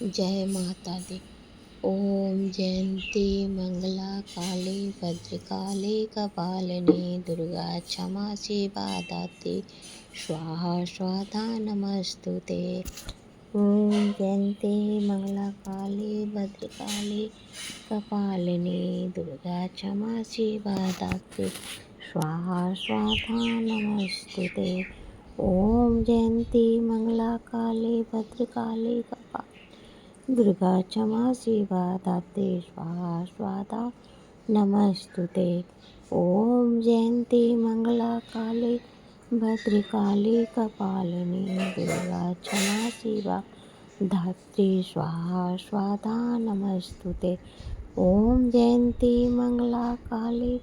जय माता दी। ओम जयंती मंगला काली भद्रकाली कपालिनी दुर्गा क्षमा शिवा दात्री स्वाहा स्वाधा नमस्तुते। ओम जयंती मंगला काली भद्रकाली कपालिनी दुर्गा क्षमा शिवा दात्री स्वाहा स्वाधा नमस्तुते। ओम जयंती मंगला काली भद्रकाली कपालिनी दुर्गा क्षमा शिवा दात्री स्वाहा स्वाधा नमस्तुते। ओम जयंती मंगला काली भद्रकाली कपालिनी दुर्गा क्षमा शिवा धात्री स्वाहा स्वाधा नमस्तुते। ओम जयंती मंगला काली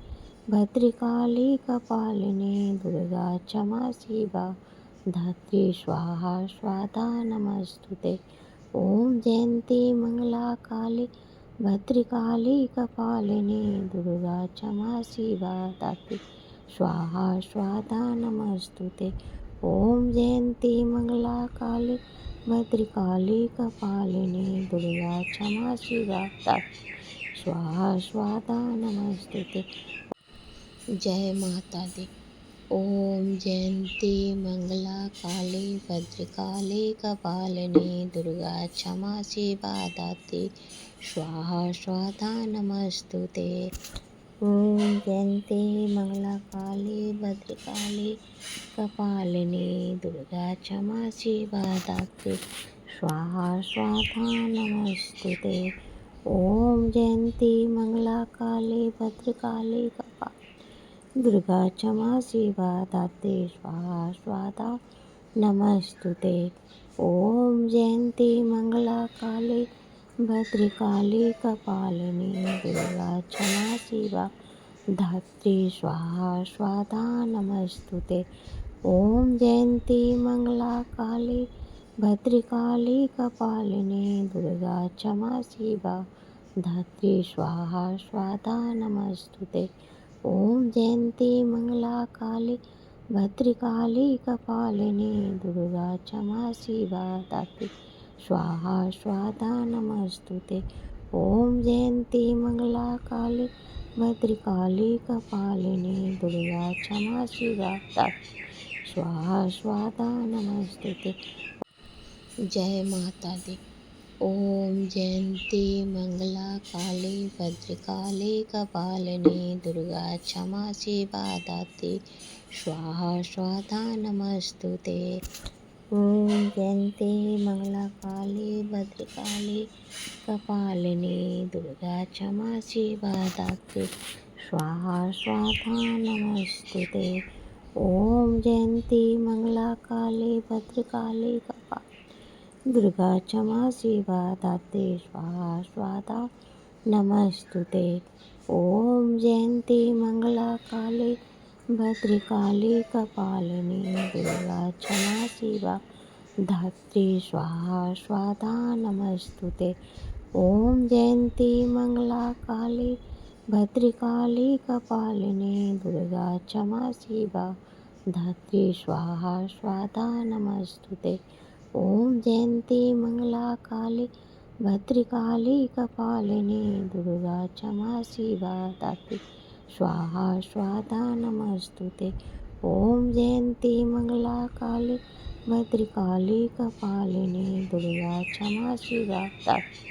भद्रकाली कपालिनी दुर्गा क्षमा शिवा धात्री स्वाहा स्वाधा नमस्तुते। ओम जयंती मंगला काली भद्रकाली कपालिनी दुर्गा क्षमा शिवा दात्री स्वाहा स्वाधा नमस्तुते। ओम जयंती मंगला काली भद्रकाली कपालिनी दुर्गा क्षमा शिवा दात्री स्वाहा स्वाधा नमस्तुते। जय माता दी। ओम जयंती मंगला काली भद्रकाली कपालिनी दुर्गा क्षमा शिवा दात्री स्वाहा स्वाधा नमस्तुते। ओम जयंती मंगला काली भद्रकाली कपालिनी दुर्गा क्षमा शिवा दात्री स्वाहा स्वाधा नमस्तुते। ओम जयंती मंगला काली भद्रकाली कपालिनी दुर्गा क्षमा शिवा दात्री स्वाहा स्वाधा नमस्तुते। ओम जयंती मंगला काली भद्रकाली कपालिनी दुर्गा क्षमा शिवा धात्री स्वाहा स्वाधा नमस्तुते। ओम जयंती मंगला काली भद्रकाली कपालिनी दुर्गा क्षमा शिवा धात्री स्वाहा स्वाधा नमस्तुते। ओम जयंती मंगला काली भद्रकाली कपालिनी दुर्गा क्षमा शिवा दात्री स्वाहा स्वाधा नमस्तुते। ओम जयंती मंगला काली भद्रकाली कपालिनी दुर्गा क्षमा शिवा दात्री स्वाहा स्वाधा नमस्तुते। जय माता दी। ओम जयंती मंगला काली भद्रकाली कपालिनी दुर्गा क्षमा शिवा दात्री स्वाहा स्वाधा नमस्तुते। ओम जयंती मंगला काली भद्रकाली कपालिनी दुर्गा क्षमा शिवा दात्री स्वाहा स्वाधा नमस्तुते। ओम जयंती मंगला काली भद्रकाली कपालिनी दुर्गा क्षमा शिवा दात्री स्वाहा स्वाधा नमस्तुते। ओम जयंती मंगला काली भद्रकाली कपालिनी दुर्गा क्षमा शिवा धात्री स्वाहा स्वाधा नमस्तुते। ओम जयंती मंगला काली भद्रकाली कपालिनी दुर्गा क्षमा शिवा धात्री स्वाहा स्वाधा नमस्तुते। ओम जयंती मंगला काली भद्रकाली कपालिनी दुर्गा क्षमा शिवा दात्री स्वाहा स्वाधा नमस्तुते। ओम जयंती मंगला काली भद्रकाली कपालिनी दुर्गा क्षमा शिवा दात्री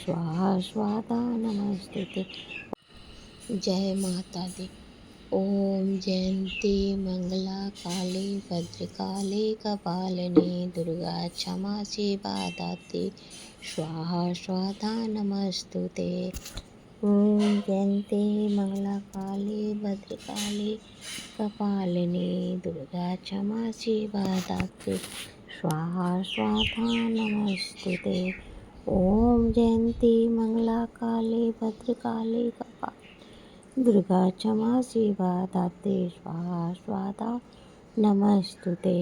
स्वाहा स्वाधा नमस्तुते। जय माता दी। ओम जयंती मंगला काली भद्रकाली कपालिनी दुर्गा क्षमा शिवा दात्री स्वाहा स्वाधा नमस्तुते। ओम जयंती मंगला काली भद्रकाली कपालिनी दुर्गा क्षमा शिवा दात्री स्वाहा स्वाधा नमस्तुते। ओम जयंती मंगला काली भद्रकाली कपालिनी दुर्गा क्षमा शिवा दात्री स्वाहा स्वाधा नमस्तुते।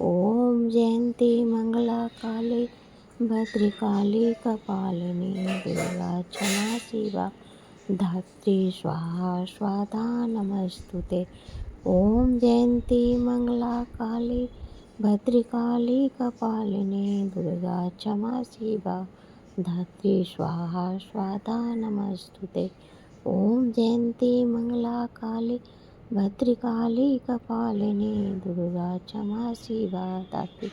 ओम जयंती मंगला काली भद्रकाली कपालिनी दुर्गा क्षमा शिवा धात्री स्वाहा स्वाधा नमस्तुते। ओम जयंती मंगला काली भद्रकाली कपालिनी दुर्गा क्षमा शिवा धात्री स्वाहा स्वाधा नमस्तुते। ओम जयंती मंगला काली भद्रकाली कपालिनी दुर्गा क्षमा शिवा धात्री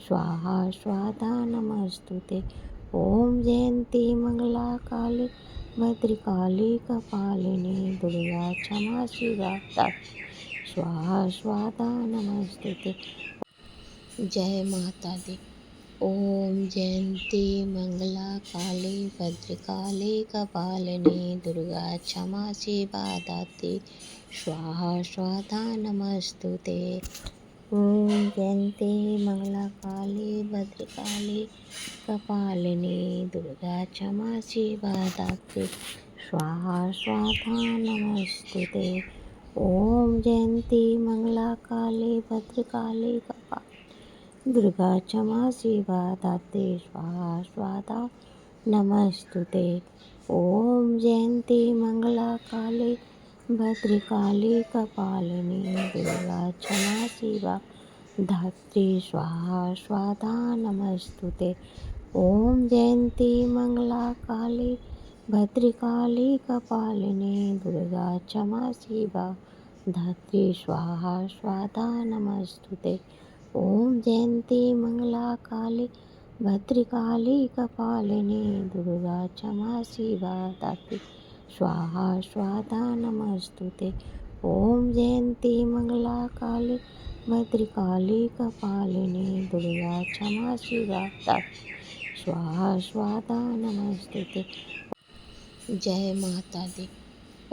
स्वाहा स्वाधा नमस्तुते। ओम जयंती मंगला काली भद्रकाली कपालिनी दुर्गा क्षमा शिवा धात्री स्वाहा स्वाधा नमस्तुते। जय माता दी। ओम जयंती मंगला काली भद्रकाली कपालिनी दुर्गा क्षमा शिवा धात्री स्वाहा स्वाधा नमस्तुते। ओम जयंती मंगला काली भद्रकाली कपालिनी दुर्गा क्षमा शिवा धात्री स्वाहा स्वाधा नमस्तुते। ओम जयंती मंगला काली भद्रकाली कपालिनी दुर्गा क्षमा शिवा धात्री स्वाहा स्वाधा नमस्तुते। ओम जयंती मंगला काली भद्रकाली कपालिनी दुर्गा क्षमा शिवा धात्री स्वाहा स्वाधा नमस्तुते। ओम जयंती मंगला काली भद्रकाली कपालिनी दुर्गा क्षमा शिवा धात्री स्वाहा स्वाधा नमस्तुते। ओम जयंती मंगला काली भद्रकाली कपालिनी दुर्गा क्षमा शिवा धात्री स्वाहा स्वाधा नमस्तुते। ओम जयंती मंगला काली भद्रकाली कपालिनी दुर्गा क्षमा शिवा धात्री स्वाहा स्वाधा नमस्तुते। जय माता दी।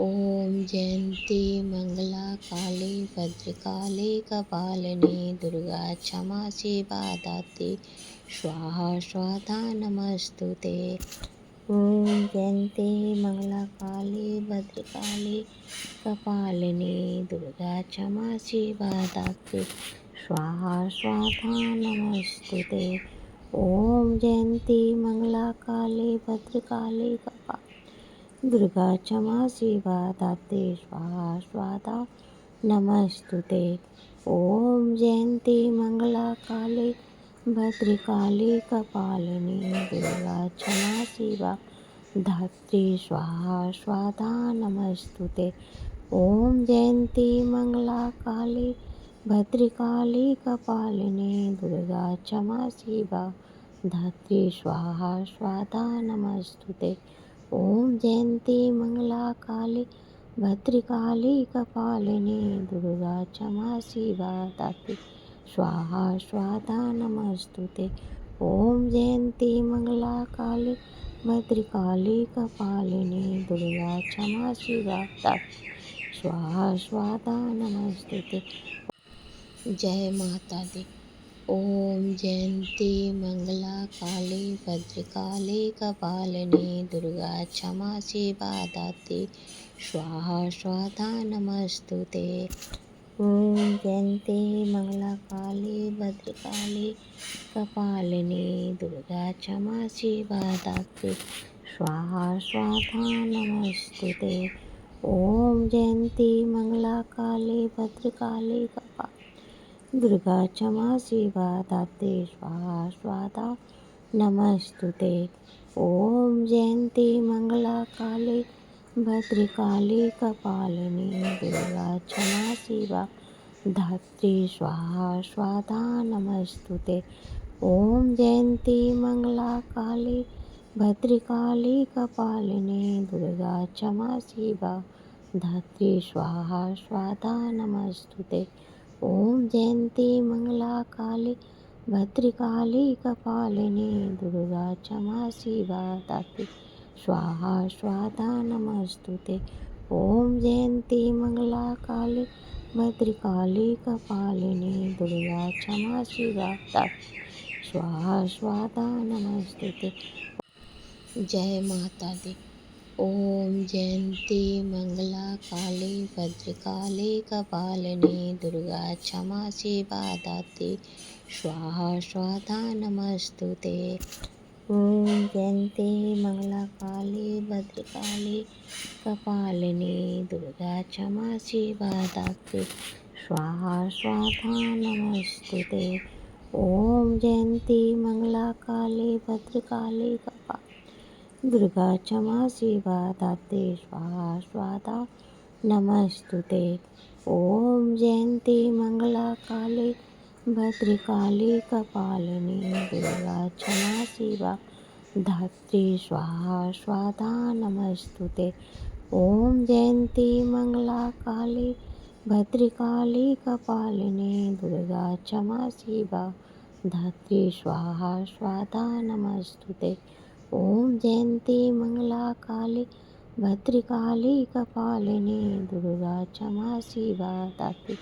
ओम जयंती मंगला काली भद्रकाली कपालिनी दुर्गा क्षमा शिवा धात्री स्वाहा स्वाधा नमस्तुते। ओम जयंती मंगला काली भद्रकाली कपालिनी दुर्गा क्षमा शिवा धात्री स्वाहा स्वाधा नमस्तुते। ओम जयंती मंगला काली भद्रकाली कपालिनी दुर्गा क्षमा शिवा धात्री स्वाहा स्वाधा नमस्तुते। ओम जयंती मंगला काली भद्रकाली कपालिनी दुर्गा क्षमा शिवा धात्री स्वाहा स्वाधा नमस्तुते। ओम जयंती मंगला काली भद्रकाली कपालिनी दुर्गा क्षमा शिवा धात्री स्वाहा स्वाधा नमस्तुते। ओम जयंती मंगला काली भद्रकाली कपालिनी दुर्गा क्षमा शिवा धात्री स्वाहा स्वाधा नमस्तुते। ओम जयंती मंगला काली भद्रकाली कपालिनी दुर्गा क्षमा शिवा धात्री स्वाहा स्वाधा नमस्तुते। जय माता दी। ओम जयंती मंगला काली भद्रकाली कपालिनी दुर्गा क्षमा शिवा धात्री स्वाहा स्वाधा नमस्तुते। ओम जयंती मंगला काली भद्रकाली कपालिनी दुर्गा क्षमा शिवा धात्री स्वाहा स्वाधा नमस्तुते। ओम जयंती मंगला काली भद्रकाली कपालिनी दुर्गा क्षमा शिवा धात्री स्वाहा स्वाधा नमस्तुते। ओम जयंती मंगला काली भद्रकाली कपालिनी दुर्गा क्षमा शिवा धात्री स्वाहा स्वाधा नमस्तुते। ओम जयंती मंगला काली भद्रकाली कपालिनी दुर्गा क्षमा शिवा धात्री स्वाहा स्वाधा नमस्तुते। ओम जयंती मंगला काली भद्रकाली कपालिनी दुर्गा क्षमा शिवा धात्री स्वाहा स्वाधा नमस्तुते। ओम जयंती मंगला काली भद्रकाली कपालिनी दुर्गा क्षमा शिवा धात्री स्वाहा स्वाधा नमस्तुते। जय माता दी। ओम जयंती मंगला काली भद्रकाली कपालिनी दुर्गा क्षमा शिवा धात्री स्वाहा स्वाधा नमस्तुते। ओम जयंती मंगला काली भद्रकाली कपालिनी दुर्गा क्षमा शिवा धात्री स्वाहा स्वाधा नमस्तुते। ॐ जयन्ती मङ्गला काली भद्रकाली कपालिनी दुर्गा क्षमा शिवा दात्री स्वाहा स्वाहा नमस्तुते। ॐ जयन्ती मङ्गला काली भद्रकाली कपालिनी दुर्गा क्षमा शिवा धात्री स्वाहा स्वाहा नमस्तुते। ॐ जयन्ती मङ्गला काली भद्रकाली कपालिनी दुर्गा क्षमा शिवा धात्री स्वाहा स्वाहा नमस्तुते। ॐ जयन्ती मङ्गला काली भद्रकाली कपालिनी दुर्गा क्षमा शिवा धात्री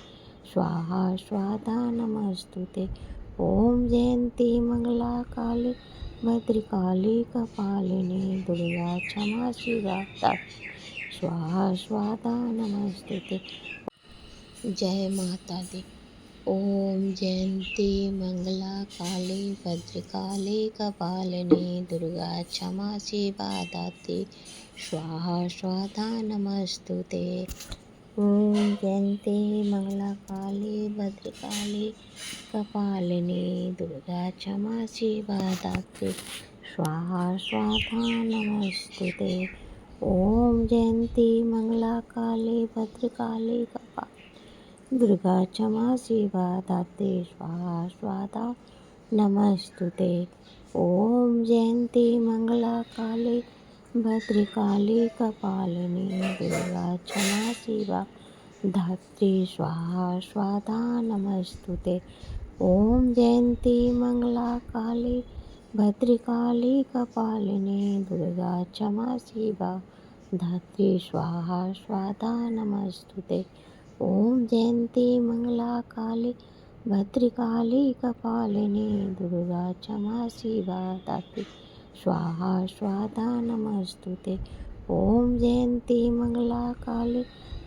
स्वाहा स्वाहा नमस्तुते। ॐ जयन्ती मङ्गला काली भद्रकाली कपालिनी दुर्गा क्षमा शिवा धात्री स्वाहा स्वाहा नमस्तुते। जय माता दी। ॐ जयन्ती मङ्गला काली भद्रकाली कपालिनी दुर्गा क्षमा शिवा दात्री स्वाहा स्वाहा नमस्तुते। ॐ जयन्ती मङ्गला काली भद्रकाली कपालिनी दुर्गा क्षमा शिवा दात्री स्वाहा स्वाहा नमस्तुते। ॐ जयन्ती मङ्गला काली भद्रकाली कपालिनी दुर्गा क्षमा शिवा धात्री स्वाहा स्वाहा नमस्तुते। ॐ जयन्ती मङ्गला काली भद्रकाली कपालिनी दुर्गा क्षमा शिवा धात्री स्वाहा स्वाहा नमस्तुते। ॐ जयन्ती मङ्गला काली भद्रकाली कपालिनी दुर्गा क्षमा शिवा धात्री स्वाहा स्वाहा नमस्तुते। ॐ जयन्ती मङ्गला काली भद्रकाली कपालिनी दुर्गा क्षमा शिवा धात्री स्वाहा स्वाहा नमस्तुते। ॐ जयन्ती मङ्गला काली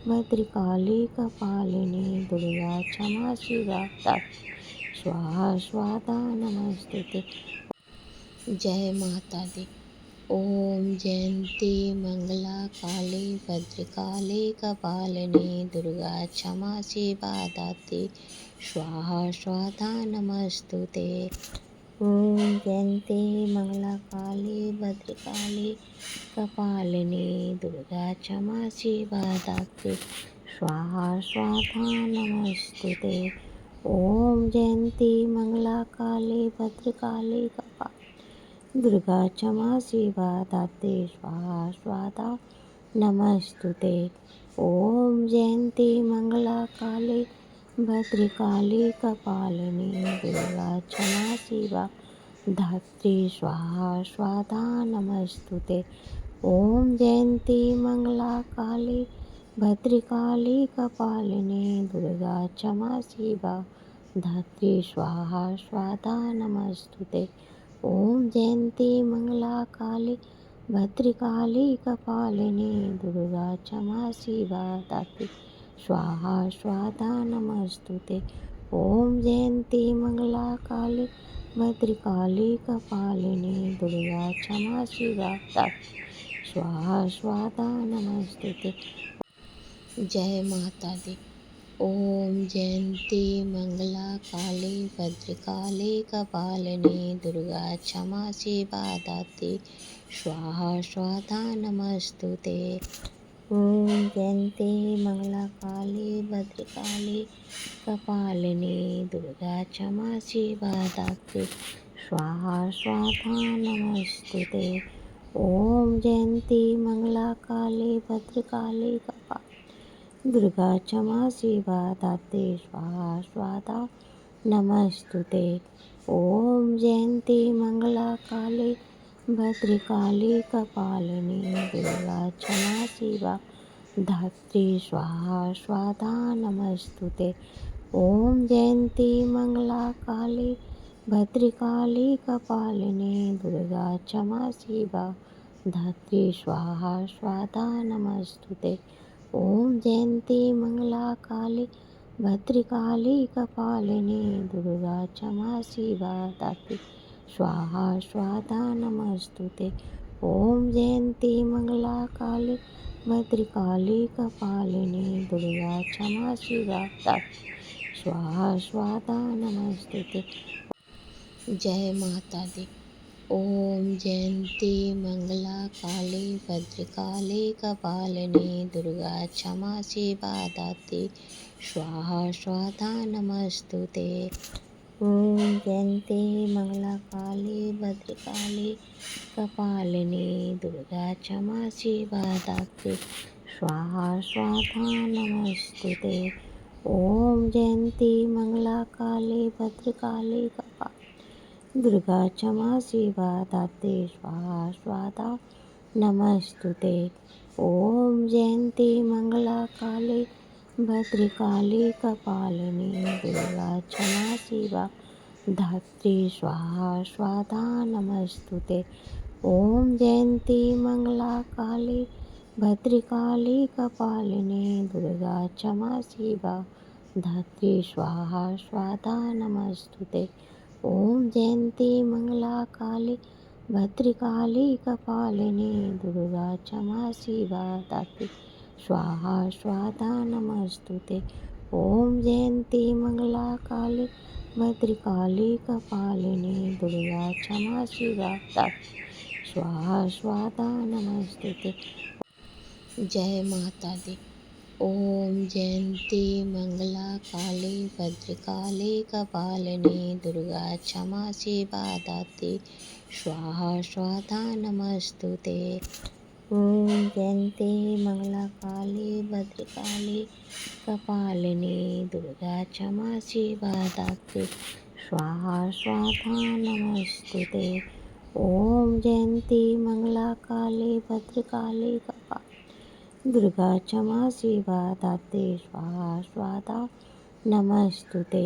भद्रकाली कपालिनी दुर्गा क्षमा शिवा धात्री स्वाहा स्वाहा नमस्तुते। जय माता दी। ॐ जयन्ती मङ्गला काली भद्रकाली कपालिनी दुर्गा क्षमा शिवा धात्री स्वाहा स्वाहा नमस्तुते। ॐ जयन्ती मङ्गला काली भद्रकाली कपालिनी दुर्गा क्षमा शिवा धात्री स्वाहा स्वाहा नमस्तुते। ॐ जयन्ती मङ्गला काली भद्रकाली कपालिनी दुर्गा क्षमा शिवा धात्री स्वाहा स्वाहा नमस्तुते। ॐ जयन्ती मङ्गला काली भद्रकाली कपालिनी दुर्गा क्षमा शिवा धात्री स्वाहा स्वाहा नमस्तुते। ॐ जयन्ती मङ्गला काली भद्रकाली कपालिनी दुर्गा क्षमा शिवा धात्री स्वाहा स्वाहा नमस्तुते। ॐ जयन्ती मङ्गला काली भद्रकाली कपालिनी दुर्गा क्षमा शिवा धात्री स्वाहा स्वाहा नमस्तुते। ॐ जयन्ती मङ्गला काली भद्रकाली कपालिनी दुर्गा क्षमा शिवा धात्री स्वाहा स्वाहा नमस्तुते। जय माता दी। ॐ जयन्ती मङ्गला काली भद्रकाली कपालिनी दुर्गा क्षमा शिवा धात्री स्वाहा स्वाहा नमस्तुते। ॐ जयन्ती मङ्गला काली भद्रकाली कपालिनी दुर्गा क्षमा शिवा धात्री स्वाहा स्वाहा नमस्तुते। ॐ जयन्ती मङ्गला काली भद्रकाली कपालिनी दुर्गा क्षमा शिवा धात्री स्वाहा स्वाहा नमस्तुते। ॐ जयन्ती मङ्गला काली भद्रकाली कपालिनी दुर्गा क्षमा शिवा धात्री स्वाहा स्वाहा नमस्तुते। ॐ जयन्ती मङ्गला काली भद्रकाली कपालिनी दुर्गा क्षमा शिवा धात्री स्वाहा स्वाहा नमस्तुते। ॐ जयन्ती मङ्गला काली भद्रकाली कपालिनी दुर्गा क्षमा शिवा धात्री स्वाहा स्वाहा नमस्तुते। ॐ जयन्ती मङ्गला काली भद्रकाली कपालिनी दुर्गा क्षमा शिवा धात्री स्वाहा स्वाहा नमस्तुते। जय माता दी। ओम जयंती मंगला काली भद्रकाली कपालिनी दुर्गा क्षमा शिवा दात्री स्वाहा स्वाधा नमस्तुते। ओम जयंती मंगला काली भद्रकाली कपालिनी दुर्गा क्षमा शिवा दात्री स्वाहा स्वाधा नमस्तुते। ओम जयंती मंगला काली भद्रकाली कपालिनी दुर्गा क्षमा शिवा दात्री स्वाहा स्वाधा नमस्तुते। ओम जयंती मंगला काली भद्रकाली कपालिनी दुर्गा क्षमा शिवा धात्री स्वाहा स्वाधा नमस्तुते। ओम जयंती मंगला काली भद्रकाली कपालिनी दुर्गा क्षमा शिवा धात्री स्वाहा स्वाधा नमस्तुते। ओम जयंती मंगला काली भद्रकाली कपालिनी दुर्गा क्षमा शिवा दात्री स्वाहा स्वाधा नमस्तुते। ओम जयंती मंगला काली भद्रकाली कपालिनी दुर्गा क्षमा शिवा दात्री स्वाहा स्वाधा नमस्तुते। जय माता दी। ओम जयंती मंगला काली भद्रकाली कपालिनी दुर्गा क्षमा शिवा दात्री स्वाहा स्वाधा नमस्तुते। ओम जयंती मंगला काली भद्रकाली कपालिनी दुर्गा क्षमा शिवा दात्री स्वाहा स्वाधा नमस्तुते। ओम जयंती मंगला काली भद्रकाली कपालिनी दुर्गा क्षमा शिवा दात्री स्वाहा स्वाधा नमस्तुते।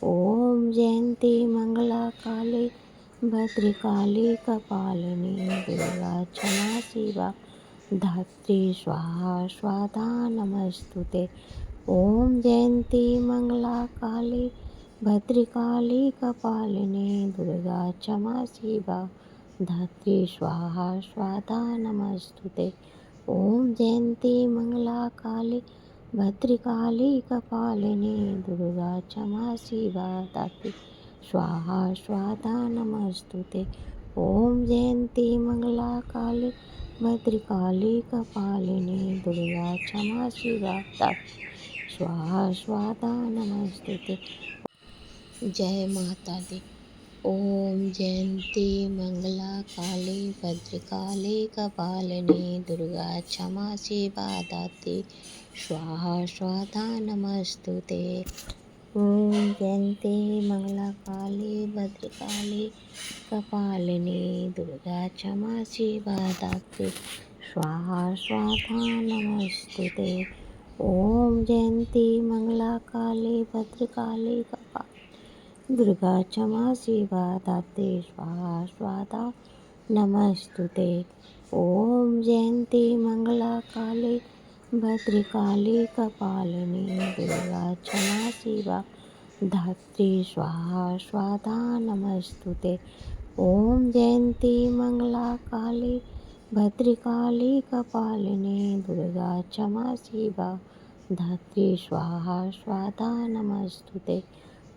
ओम जयंती मंगला काली भद्रकाली कपालिनी दुर्गा क्षमा शिवा धात्री स्वाहा स्वाधा नमस्तुते। ओम जयंती मंगला काली भद्रकाली कपालिनी दुर्गा क्षमा शिवा धात्री स्वाहा स्वाधा नमस्तुते। ओम जयंती मंगला काली भद्रकाली कपालिनी दुर्गा क्षमा शिवा दात्री स्वाहा स्वाधा नमस्तुते। ओम जयंती मंगला काली भद्रकाली कपालिनी दुर्गा क्षमा शिवा दात्री स्वाहा स्वाधा नमस्तुते। जय माता दी। ओम जयंती मंगला काली भद्रकाली कपालिनी दुर्गा क्षमा शिवा दात्री स्वाहा स्वाधा नमस्तुते। ओम जयंती मंगला काली भद्रकाली कपालिनी दुर्गा क्षमा शिवा दात्री स्वाहा स्वाधा नमस्तुते। ओम जयंती मंगला काली भद्रकाली कपालिनी दुर्गा क्षमा शिवा दात्री स्वाहा स्वाधा नमस्तुते। ओम जयंती मंगला काली भद्रकाली कपालिनी दुर्गा क्षमा शिवा धात्री स्वाहा स्वाधा नमस्तुते। ओम जयंती मंगला काली भद्रकाली कपालिनी दुर्गा क्षमा शिवा धात्री स्वाहा स्वाधा नमस्तुते।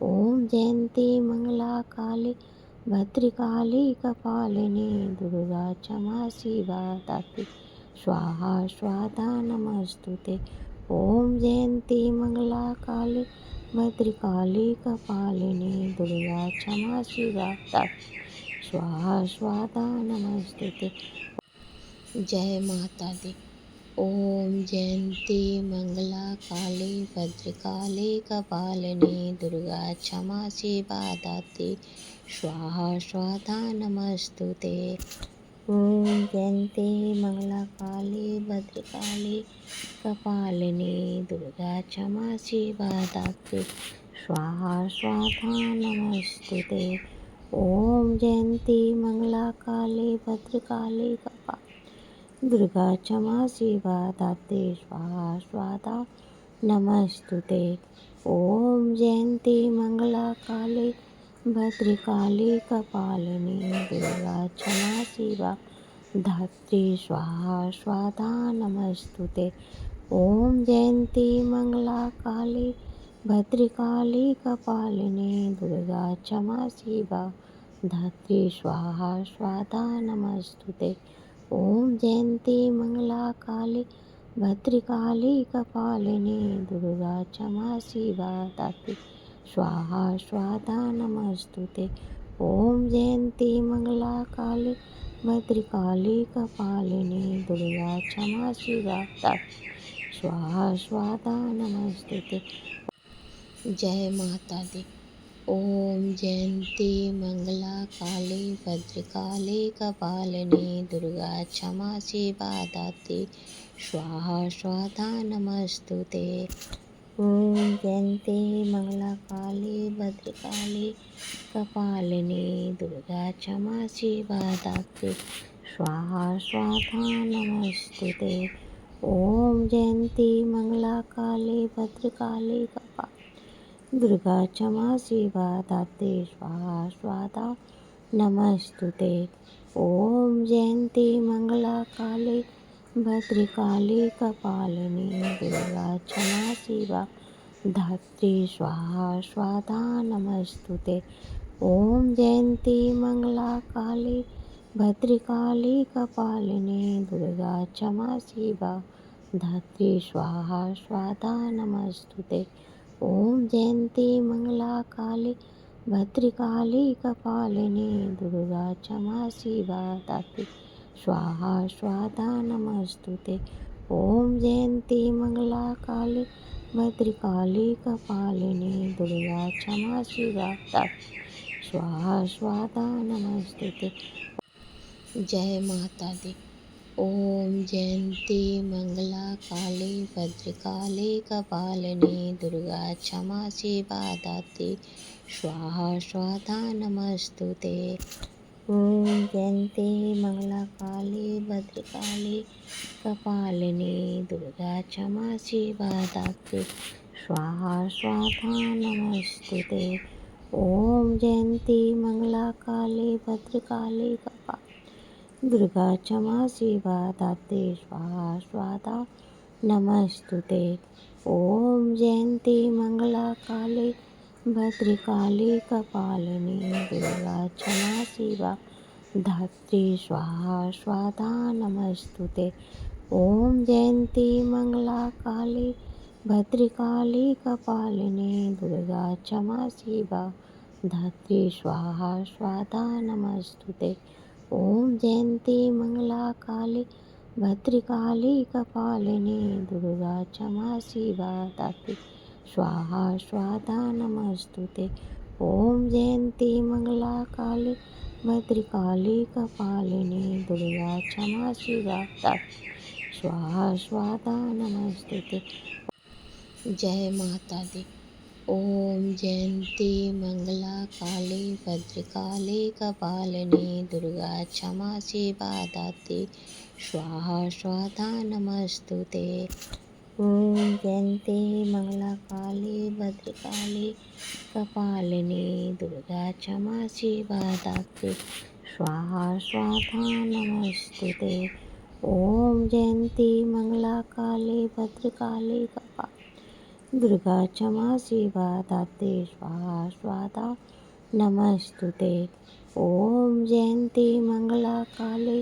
ओम जयंती मंगला काली भद्रकाली कपालिनी दुर्गा क्षमा शिवा दात्री स्वाहा स्वाधा नमस्तुते। ओम जयंती मंगला काली भद्रकाली कपालिनी दुर्गा क्षमा शिवा दात्री स्वाहा स्वाधा नमस्तुते। जय माता दी। ओम जयंती मंगला काली भद्रकाली कपालिनी दुर्गा क्षमा शिवा दात्री स्वाहा स्वाधा नमस्तुते। ओम जयंती मंगला काली भद्रकाली कपालिनी दुर्गा क्षमा शिवा दात्री स्वाहा स्वाधा नमस्तुते। ओम जयंती मंगला काली भद्रकाली कपालिनी दुर्गा क्षमा शिवा दात्री स्वाहा स्वाधा नमस्तुते। ओम जयंती मंगला काली भद्रकाली कपालिनी दुर्गा क्षमा शिवा धात्री स्वाहा स्वाधा नमस्तुते। ओम जयंती मंगला काली भद्रकाली कपालिनी दुर्गा क्षमा शिवा धात्री स्वाहा स्वाधा नमस्तुते। ओम जयंती मंगला काली भद्रकाली कपालिनी दुर्गा क्षमा शिवा धात्री स्वाहा स्वाधा नमस्तुते। ओम जयंती मंगला काली भद्रकाली कपालिनी दुर्गा क्षमा शिवा धात्री स्वाहा स्वाधा नमस्तुते। जय माता दी। ओम जयंती मंगला काली भद्रकाली कपालिनी दुर्गा क्षमा शिवा धात्री स्वाहा स्वाधा नमस्तुते। ओम जयंती मंगला काली भद्रकाली कपालिनी दुर्गा क्षमा शिवा धात्री स्वाहा स्वाधा नमस्तुते। ओम जयंती मंगला काली भद्रकाली कपालिनी दुर्गा क्षमा शिवा धात्री स्वाहा स्वाधा नमस्तुते। ओम जयंती मंगला काली भद्रकाली कपालिनी दुर्गा क्षमा शिवा धात्री स्वाहा स्वाधा नमस्तुते। ओम जयंती मंगला काली भद्रकाली कपालिनी दुर्गा क्षमा शिवा धात्री स्वाहा स्वाधा नमस्तुते। ओम जयंती मंगला काली भद्रकाली कपालिनी दुर्गा क्षमा शिवा धात्री स्वाहा स्वाधा नमस्तुते। ओम जयंती मंगला काली भद्रकाली कपालिनी दुर्गा क्षमा शिवा धात्री स्वाहा स्वाधा नमस्तुते। जय माता दी। ओम जयंती मंगला काली भद्रकाली कपालिनी दुर्गा क्षमा शिवा धात्री स्वाहा स्वाधा नमस्तुते। ओम जयंती मंगला काली भद्रकाली कपालिनी दुर्गा क्षमा शिवा धात्री स्वाहा स्वाधा नमस्तुते। ओम जयंती मंगला काली भद्रकाली कपालिनी दुर्गा क्षमा शिवा धात्री स्वाहा स्वाधा नमस्तुते। ओम जयंती मंगला काली भद्रकाली कपालिनी दुर्गा क्षमा शिवा धात्री स्वाहा स्वाधा नमस्तुते। ओम जयंती मंगला काली भद्रकाली कपालिनी दुर्गा क्षमा शिवा धात्री स्वाहा स्वाधा नमस्तुते। ओम जयंती मंगला काली भद्रकाली कपालिनी दुर्गा क्षमा शिवा धात्री स्वाहा स्वाधा नमस्तुते। ओम जयंती मंगला काली भद्रकाली कपालिनी दुर्गा क्षमा शिवा धात्री स्वाहा स्वाधा नमस्तुते। जय माता दी। ओम जयंती मंगला काली भद्रकाली कपालिनी दुर्गा क्षमा शिवा धात्री स्वाहा स्वाधा नमस्तुते। ओम जयंती मंगला काली भद्रकाली कपालिनी दुर्गा क्षमा शिवा धात्री स्वाहा स्वाधा नमस्तुते। ओम जयंती मंगला काली भद्रकाली कपालिनी दुर्गा क्षमा शिवा धात्री स्वाहा स्वाधा नमस्तुते। ओम जयंती मंगला काली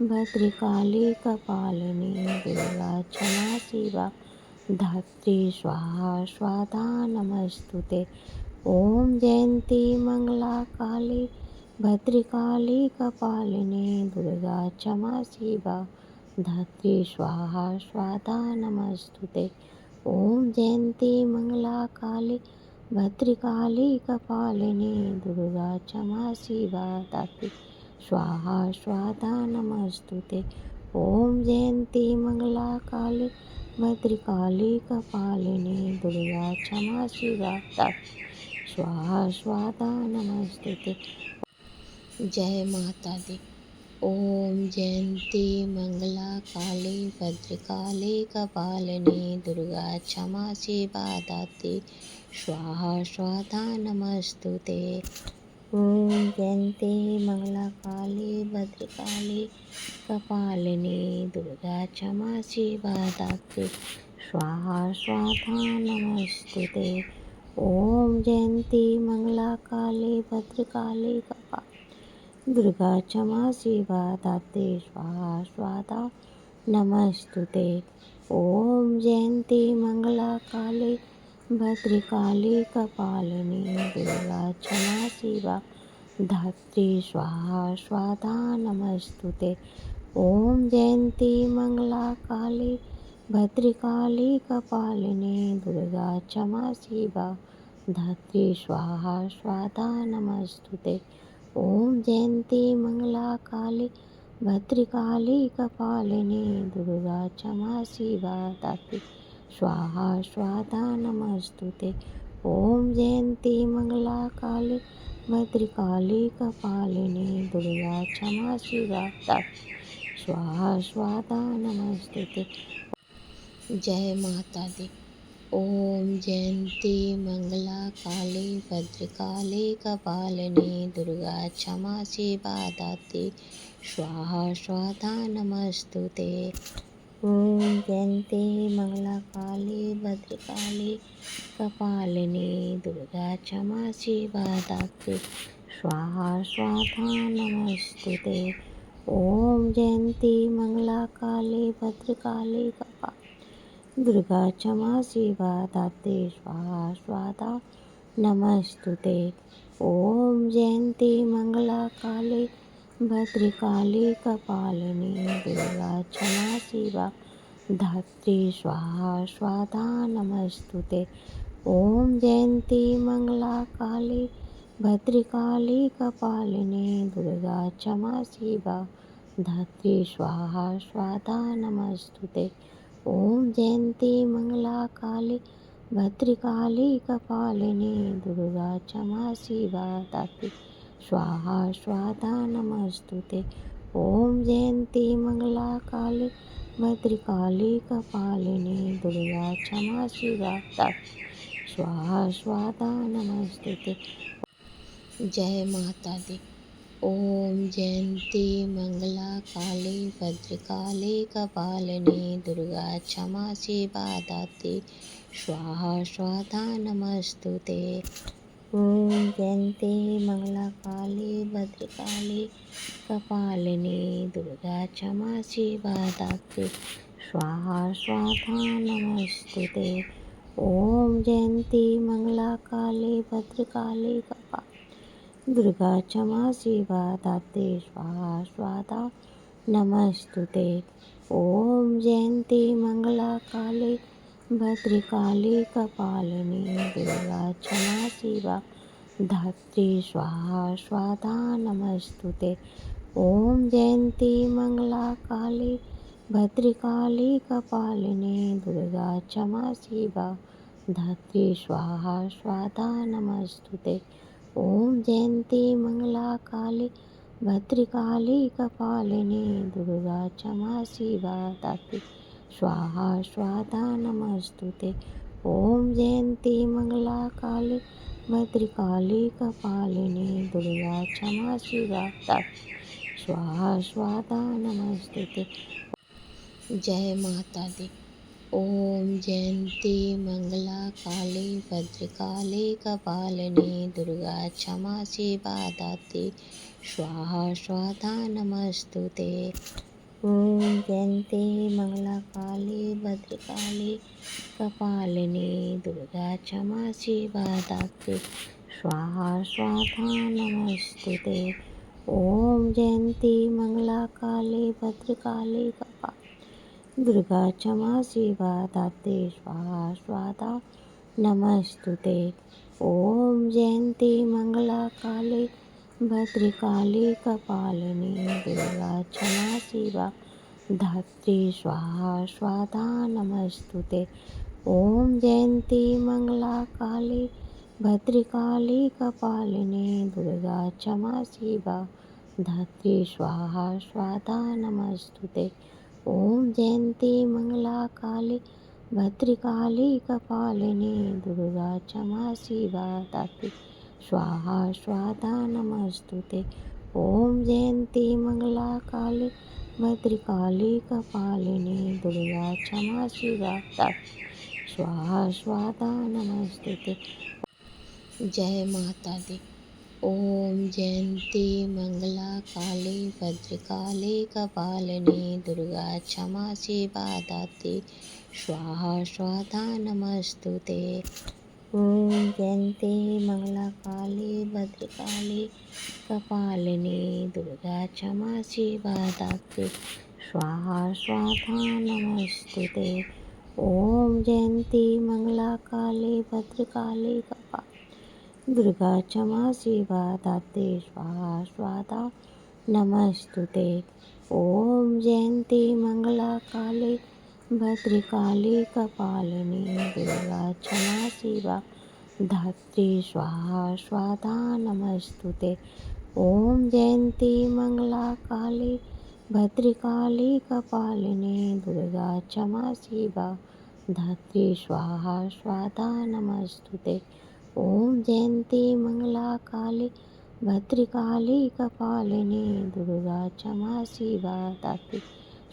भद्रकाली कपालिनी दुर्गा क्षमा शिवा धात्री स्वाहा स्वाधा नमस्तुते। ओम जयंती मंगला काली भद्रकाली कपालिनी दुर्गा क्षमा शिवा धात्री स्वाहा स्वाधा नमस्तुते। ओम जयंती मंगला काली भद्रकाली कपालिनी दुर्गा क्षमा शिवा धात्री स्वाहा स्वाधा नमस्तुते। ओम जयंती मंगला काली भद्रकाली कपालिनी दुर्गा क्षमा शिवा धात्री स्वाहा स्वाधा नमस्तुते। जय माता दी। ओम जयंती मंगला काली भद्रकाली कपालिनी दुर्गा क्षमा शिवा धात्री स्वाहा स्वाधा नमस्तुते। ओम जयंती मंगला काली भद्रकाली कपालिनी दुर्गा क्षमा शिवा धात्री स्वाहा स्वाधा नमस्तुते। ओम जयंती मंगला काली भद्रकाली कपालिनी दुर्गा क्षमा शिवा दाते स्वाहा स्वाहा नमस्तुते। ओम जयंती मंगला काली भद्रकाली कपालिनी दुर्गा क्षमा शिवा धात्री स्वाहा स्वाहा नमस्तुते। ओम जयंती मंगला काली भद्रकाली कपालिनी दुर्गा क्षमा शिवा धात्री स्वाहा स्वाहा नमस्तुते। ओम जयंती मंगला काली भद्रकाली कपालिनी दुर्गा क्षमा शिवा धात्री स्वाहा स्वाहा नमस्तुते। ओम जयंती मंगला काली भद्रकाली कपालिनी दुर्गा क्षमा शिवा धात्री स्वाहा स्वाहा नमस्तुते। जय माता दी। ओम जयंती मंगला काली भद्रकाली कपालिनी दुर्गा क्षमा शिवा दात्री स्वाहा स्वाहा नमस्तुते। ओम जयंती मंगला काली भद्रकाली कपालिनी दुर्गा क्षमा शिवा दात्री स्वाहा स्वाहा नमस्तुते। ओम जयंती मंगला काली भद्रकाली कपालिनी दुर्गा क्षमा शिवा धात्री स्वाहा स्वाहा नमस्तुते। ओम जयंती मंगला काली भद्रकाली कपालिनी दुर्गा क्षमा शिवा धात्री स्वाहा स्वाहा नमस्तुते। ओम जयंती मंगला काली भद्रकाली कपालिनी दुर्गा क्षमा शिवा धात्री स्वाहा स्वाहा नमस्तुते। ओम जयंती मंगला काली भद्रकाली कपालिनी दुर्गा क्षमा शिवा धात्री स्वाहा स्वाहा नमस्तुते। ओम जयंती मंगला काली भद्रकाली कपालिनी दुर्गा क्षमा शिवा धात्री स्वाहा स्वाहा नमस्तुते। जय माता दी। ओम जयंती मंगला काली भद्रकाली कपालिनी दुर्गा क्षमा शिवा धात्री स्वाहा स्वाहा नमस्तुते। ओम जयंती मंगला काली भद्रकाली कपालिनी दुर्गा क्षमा शिवा धात्री स्वाहा स्वाहा नमस्तुते। ओम जयंती मंगला काली भद्रकाली कपालिनी दुर्गा क्षमा शिवा धात्री स्वाहा स्वाहा नमस्तुते। ओम जयंती मंगला काली भद्रकाली कपालिनी दुर्गा क्षमा शिवा धात्री स्वाहा स्वाहा नमस्तुते। ओम जयंती मंगला काली भद्रकाली कपालिनी दुर्गा क्षमा शिवा धात्री स्वाहा स्वाहा नमस्तुते। ओम जयंती मंगला काली भद्रकाली कपालिनी दुर्गा क्षमा शिवा धात्री स्वाहा स्वाहा नमस्तुते। ओम जयंती मंगला काली भद्रकाली कपालिनी दुर्गा क्षमा शिवा धात्री स्वाहा स्वाहा नमस्तुते। ओम जयंती मंगला काली भद्रकाली कपालिनी दुर्गा क्षमा शिवा धात्री स्वाहा स्वाहा नमस्तुते। ओम जयंती मंगला काली भद्रकाली कपालिनी दुर्गा क्षमा शिवा धात्री स्वाहा स्वाहा नमस्तुते। जय माता दी। ओम जयंती मंगला काली भद्रकाली कपालिनी दुर्गा क्षमा शिवा धात्री स्वाहा स्वाहा नमस्तुते। ओम जयंती मंगला काली भद्रकाली कपालिनी दुर्गा क्षमा शिवा धात्री स्वाहा स्वाहा नमस्तुते। ओम जयंती मंगला काली भद्रकाली कपालिनी दुर्गा क्षमा शिवा धात्री स्वाहा स्वाहा नमस्तुते। ओम जयंती मंगला काली भद्रकाली कपालिनी दुर्गा क्षमा शिवा धात्री स्वाहा स्वाहा नमस्तुते। ओम जयंती मंगला काली भद्रकाली कपालिनी दुर्गा क्षमा शिवा धात्री स्वाहा स्वाहा नमस्तुते। ओम जयंती मंगला काली भद्रकाली कपालिनी दुर्गा क्षमा शिवा धात्री स्वाहा स्वाहा नमस्तुते। ओम जयंती मंगला काली भद्रकाली कपालिनी दुर्गा क्षमा शिवा धात्री स्वाहा स्वाहा नमस्तुते। जय माता दी। ॐ जयन्ती मङ्गला काली भद्रकाली कपालिनी दुर्गा क्षमा शिवा दात्री स्वाहा स्वाहा नमस्तु ते। ॐ जयन्ती मङ्गला काली भद्रकाली कपालिनी दुर्गा क्षमा शिवा दात्री स्वाहा स्वाहा नमस्तु ते। ॐ जयन्ती मङ्गला काली भद्रकाली कपालिनी दुर्गा क्षमा शिवा दात्री स्वाहा स्वाहा नमस्तुते। ॐ जयन्ती मङ्गला काली भद्रकाली कपालिनी दुर्गा क्षमा शिवा धात्री स्वाहा स्वाहा नमस्तुते। ॐ जयन्ती मङ्गला काली भद्रकाली कपालिनी दुर्गा क्षमा शिवा धात्री स्वाहा स्वाहा नमस्तुते। ॐ जयन्ती मङ्गला काली भद्रकाली कपालिनी दुर्गा क्षमा शिवा दात्री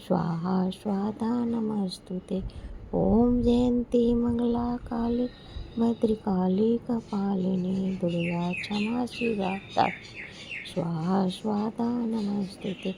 स्वाहा स्वाहा नमस्तुते। ॐ जयन्ती मङ्गला काली भद्रकाली कपालिनी दुर्गा क्षमा शिवा दात्री स्वाहा स्वाहा नमस्तुते।